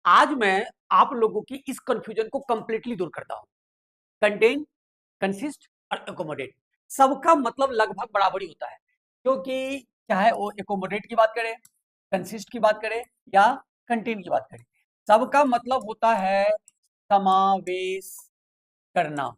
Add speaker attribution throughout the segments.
Speaker 1: आज मैं आप लोगों की इस कंफ्यूजन को कंप्लीटली दूर करता हूं। कंटेन, कंसिस्ट और एकोमोडेट, सबका मतलब लगभग बराबर ही होता है, क्योंकि चाहे वो एकोमोडेट की बात करें, कंसिस्ट की बात करें या कंटेन की बात करें, सबका मतलब होता है समावेश करना।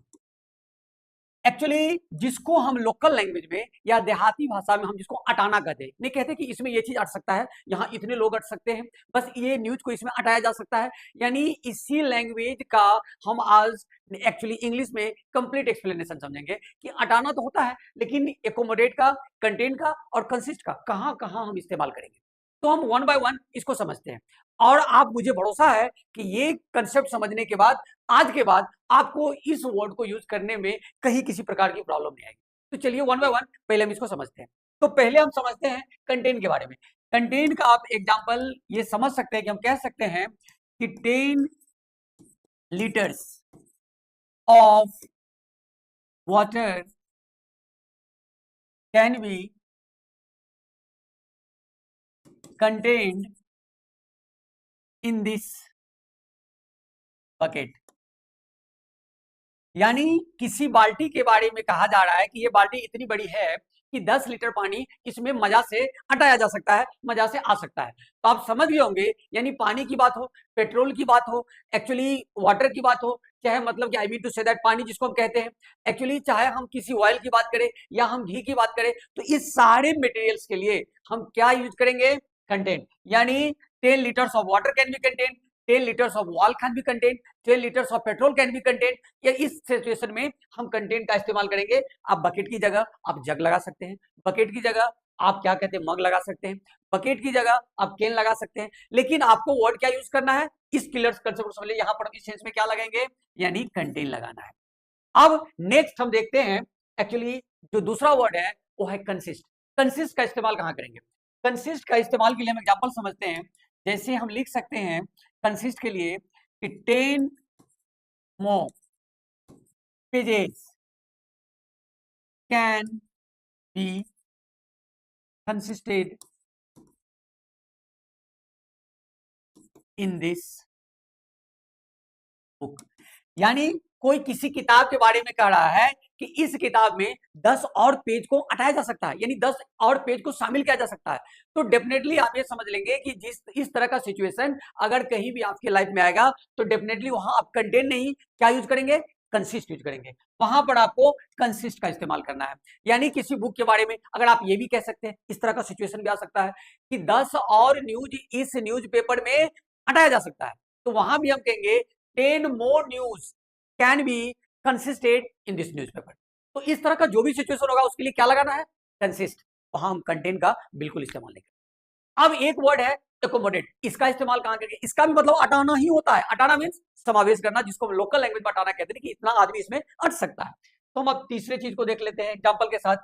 Speaker 1: एक्चुअली जिसको हम लोकल लैंग्वेज में या देहाती भाषा में हम जिसको अटाना कहते हैं, नहीं कहते कि इसमें ये चीज अट सकता है, यहाँ इतने लोग अट सकते हैं, बस ये न्यूज को इसमें अटाया जा सकता है। यानी इसी लैंग्वेज का हम आज एक्चुअली इंग्लिश में कंप्लीट एक्सप्लेनेशन समझेंगे कि अटाना तो होता है, लेकिन एकोमोडेट का, कंटेंट का और कंसिस्ट का कहाँ कहाँ हम इस्तेमाल करेंगे। तो हम वन बाय वन इसको समझते हैं, और आप मुझे भरोसा है कि ये कंसेप्ट समझने के बाद, आज के बाद आपको इस वर्ड को यूज करने में कहीं किसी प्रकार की प्रॉब्लम नहीं आएगी। तो चलिए वन बाय वन पहले हम इसको समझते हैं। तो पहले हम समझते हैं कंटेंट के बारे में। कंटेंट का आप एग्जांपल ये समझ सकते हैं कि हम कह सकते हैं कि 10 litres of water can be contained in this bucket. यानी किसी बाल्टी के बारे में कहा जा रहा है कि ये बाल्टी इतनी बड़ी है कि 10 लीटर पानी इसमें मजा से हटाया जा सकता है, मजा से आ सकता है। तो आप समझ गए होंगे, यानी पानी की बात हो, पेट्रोल की बात हो, एक्चुअली वाटर की बात हो, चाहे मतलब कि I mean to say that पानी जिसको हम कहते हैं, एक्चुअली चाहे हम किसी ऑयल की बात करें या हम घी की बात करें, तो इस सारे मटेरियल्स के लिए हम क्या यूज करेंगे? कंटेंट। यानी 10 litres of water can be contain, 10 litres of oil can be contain, 10 litres of petrol can be contain. या इस सिचुएशन में हम कंटेंट का इस्तेमाल करेंगे। आप बकेट की जगह आप जग लगा सकते हैं, बकेट की जगह आप क्या कहते हैं, मग लगा सकते हैं, बकेट की जगह आप कैन लगा सकते हैं, लेकिन आपको वर्ड क्या यूज करना है? इस पिलर्स कंसेप्ट समझ लीजिए, यहां पर इस सेंस में क्या लगाएंगे? यानी कंटेन लगाना है। अब नेक्स्ट हम देखते हैं, एक्चुअली जो दूसरा वर्ड है वो है कंसिस्ट। कंसिस्ट का इस्तेमाल कहां करेंगे? कंसिस्ट का इस्तेमाल के लिए हम एग्जांपल समझते हैं। जैसे हम लिख सकते हैं कंसिस्ट के लिए कि 10 more pages can be consisted in this book। यानी कोई किसी किताब के बारे में कह रहा है कि इस किताब में 10 और पेज को हटाया जा सकता है, यानी 10 और पेज को शामिल किया जा सकता है। तो डेफिनेटली आप ये समझ लेंगे कि जिस इस तरह का सिचुएशन अगर कहीं भी आपकी लाइफ में आएगा, तो डेफिनेटली वहां आप कंटेंट नहीं क्या यूज करेंगे? कंसिस्ट यूज करेंगे। वहां पर आपको कंसिस्ट का इस्तेमाल करना है। यानी किसी बुक के बारे में अगर आप ये भी कह सकते हैं, इस तरह का सिचुएशन भी आ सकता है कि 10 और न्यूज इस न्यूज पेपर में हटाया जा सकता है, तो वहां भी हम कहेंगे 10 more news can be consisted in this newspaper। तो इस तरह का जो भी सिचुएशन होगा उसके लिए क्या लगाना है? कंसिस्ट। वहां हम कंटेंट का बिल्कुल इस्तेमाल नहीं करेंगे। अब एक वर्ड है एकोमोडेट। इसका इस्तेमाल कहां करेंगे? इसका भी मतलब अटाना ही होता है। अटाना मीन्स समावेश करना, जिसको लोकल लैंग्वेज में अटाना कहते हैं कि इतना आदमी इसमें अट सकता है। तो हम अब तीसरे चीज को देख लेते हैं एग्जाम्पल के साथ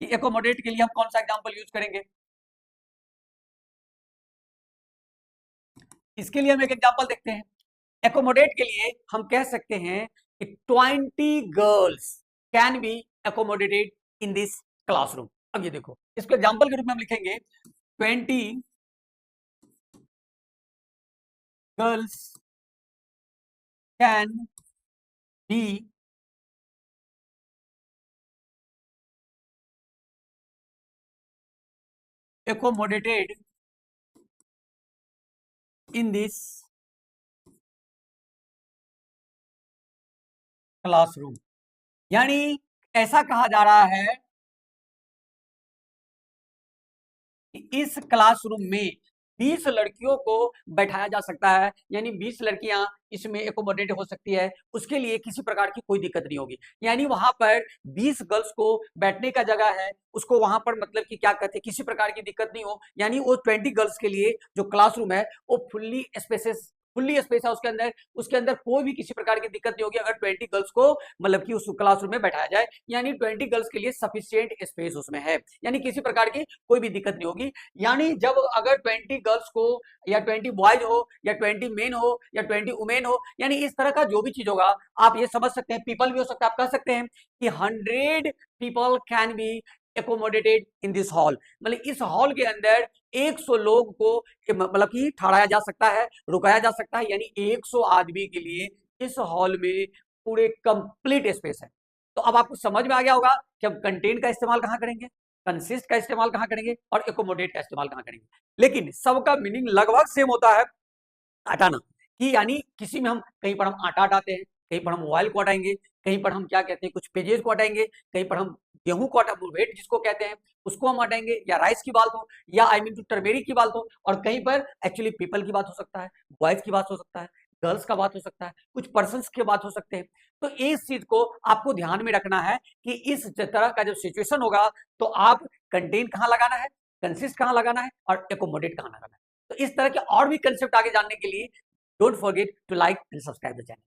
Speaker 1: कि एकोमोडेट के लिए हम कौन सा एग्जाम्पल यूज करेंगे। इसके लिए हम एक एग्जाम्पल देखते हैं। एकोमोडेट के लिए हम कह सकते हैं कि 20 girls can be accommodated in this classroom. अब ये देखो, इसको एग्जाम्पल के रूप में हम लिखेंगे 20 girls can be accommodated in this classroom. यानी ऐसा कहा जा रहा है कि इस क्लासरूम में 20 लड़कियों को बैठाया जा सकता है, यानी 20 लड़कियां इसमें एकोमोडेट हो सकती है, उसके लिए किसी प्रकार की कोई दिक्कत नहीं होगी। यानी वहां पर 20 गर्ल्स को बैठने का जगह है, उसको वहां पर मतलब कि क्या कहते हैं, किसी प्रकार की दिक्कत नहीं हो। यानी वो 20 गर्ल्स के लिए जो क्लासरूम है वो फुल्ली स्पेस है उसके अंदर कोई भी किसी प्रकार की दिक्कत नहीं होगी अगर 20 गर्ल्स को मतलब कि उस क्लासरूम में बैठाया जाए। यानी 20 गर्ल्स के लिए सफिशिएंट स्पेस उसमें है, यानी किसी प्रकार की कोई भी दिक्कत नहीं होगी। यानी जब अगर 20 गर्ल्स को या 20 बॉयज हो या 20 मेन हो या 20 वुमेन हो, यानी इस तरह का जो भी चीज होगा आप ये समझ सकते हैं, पीपल भी हो सकता है, आप कह सकते हैं कि 100 people can be accommodated in this hall, मतलब इस हॉल के अंदर 100 लोग को मतलब कि ठहराया जा सकता है, रुकाया जा सकता है, यानी 100 आदमी के लिए इस हॉल में पूरे कंप्लीट स्पेस है। तो अब आपको समझ में आ गया होगा कि हम कंटेन का इस्तेमाल कहां करेंगे, कंसिस्ट का इस्तेमाल कहां करेंगे और एकोमोडेट का इस्तेमाल कहां करेंगे। लेकिन सबका मीनिंग लगभग सेम होता है, हटाना, कि यानी किसी में हम कहीं पर हम आटा हटाते हैं, कहीं पर हम मोबाइल को हटाएंगे, कहीं पर हम क्या कहते हैं कुछ पेजेस को हटाएंगे, कहीं पर हम गेहूं को हटा वेट जिसको कहते हैं उसको हम हटाएंगे, या राइस की बात हो, या आई मीन टू टर्मेरिक की बात हो, और कहीं पर एक्चुअली पीपल की बात हो सकता है, बॉयज की बात हो सकता है, गर्ल्स का बात हो सकता है, कुछ पर्सन की बात हो सकते हैं। तो इस चीज को आपको ध्यान में रखना है कि इस तरह का जब सिचुएशन होगा तो आप कंटेन कहां लगाना है, कंसिस्ट कहां लगाना है और एकोमोडेट कहां लगाना है। तो इस तरह के और भी कंसेप्ट आगे जानने के लिए don't forget to like and subscribe the channel.